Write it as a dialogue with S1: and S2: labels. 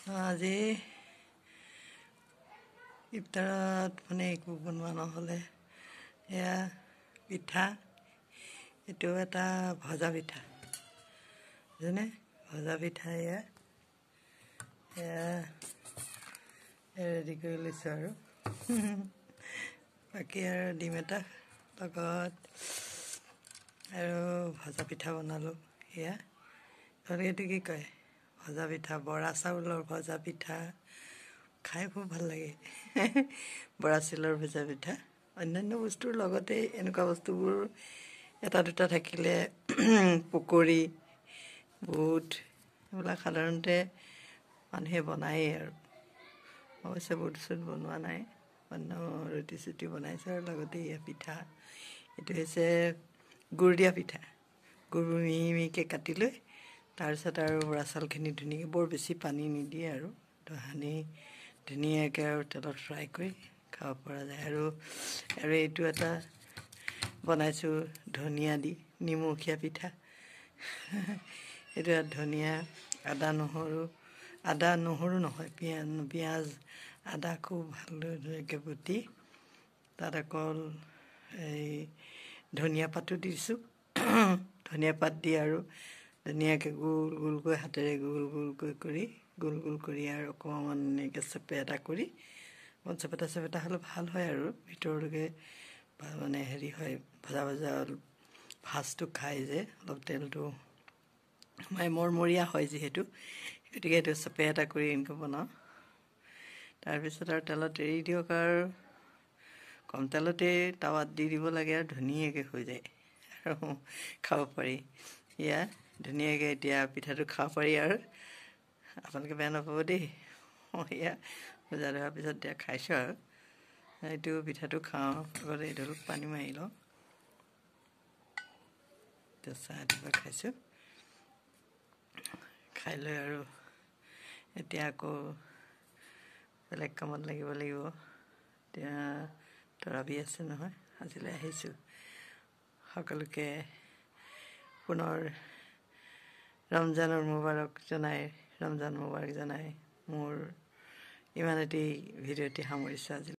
S1: আজি ইফতাৰত মানে একো বনোৱা নহ'লে এয়া পিঠা, এইটো এটা ভজা পিঠা যেনে ভজা পিঠা এয়া ৰেডি কৰি লৈছোঁ আৰু বাকী আৰু ডিম এটা লগত আৰু ভজা পিঠা বনালোঁ। এয়া এইটো কি কয় ভজা পিঠা, বৰা চাউলৰ ভজা পিঠা খাই খুব ভাল লাগে বৰা চাউলৰ ভজা পিঠা। অন্যান্য বস্তুৰ লগতে এনেকুৱা বস্তুবোৰ এটা দুটা থাকিলে পকৰি, বুট এইবিলাক সাধাৰণতে মানুহে বনায়েই আৰু অৱশ্যে বুট চুট বনোৱা নাই, অন্য ৰুটি চুটি বনাইছোঁ আৰু লগতে এয়া পিঠা। এইটো হৈছে গুড় দিয়া পিঠা। গুড় মিহি মিহিকৈ কাটি লৈ তাৰপিছত আৰু বৰা চাউলখিনি ধুনীয়াকৈ বৰ বেছি পানী নিদিয়ে আৰু সানি ধুনীয়াকৈ আৰু তেলত ফ্ৰাই কৰি খাব পৰা যায়। আৰু এইটো এটা বনাইছোঁ ধনিয়া দি, নিমখীয়া পিঠা এইটো ধনিয়া, আদা নহৰু নহয়, পিঁয়াজ আদা খুব ভালদৰে বটি তাত অকল এই ধনিয়া পাতো দিছোঁ ধনিয়া পাত দি আৰু ধুনীয়াকৈ গোল গোলকৈ হাতেৰে গোল গোল কৰি আৰু অকণমান এনেকৈ চেপেটা কৰি অকণমান চেপেটা হ'লে ভাল হয় আৰু ভিতৰলৈকে মানে হেৰি হয়, ভজা ভাজটো খাই যে অলপ তেলটো মৰমৰীয়া হয় যিহেতু, গতিকে এইটো চেপেটা কৰি এনেকৈ বনাওঁ। তাৰপিছত আৰু তেলত এৰি দিয়ক আৰু কম তেলতে টাৱাত দি দিব লাগে আৰু ধুনীয়াকৈ হৈ যায় আৰু খাব পাৰি। এয়া ধুনীয়াকৈ এতিয়া পিঠাটো খাব পাৰি আৰু আপোনালোকে বেয়া নাপাব দেই। এয়া ভজা ধৰাৰ পিছত এতিয়া খাইছোঁ আৰু এইটো পিঠাটো খাওঁ, লগতে এইটো পানী মাৰি লওঁ। এতিয়া চাহ এটোপা খাইছোঁ, খাই লৈ আৰু এতিয়া আকৌ বেলেগ কামত লাগিব। এতিয়া তৰাবি আছে নহয়, আজিলৈ আহিছোঁ। সকলোকে পুনৰ ৰমজান মোবাৰক জনাই মোৰ ইমানতেই ভিডিঅ'টি সামৰিছোঁ আজি।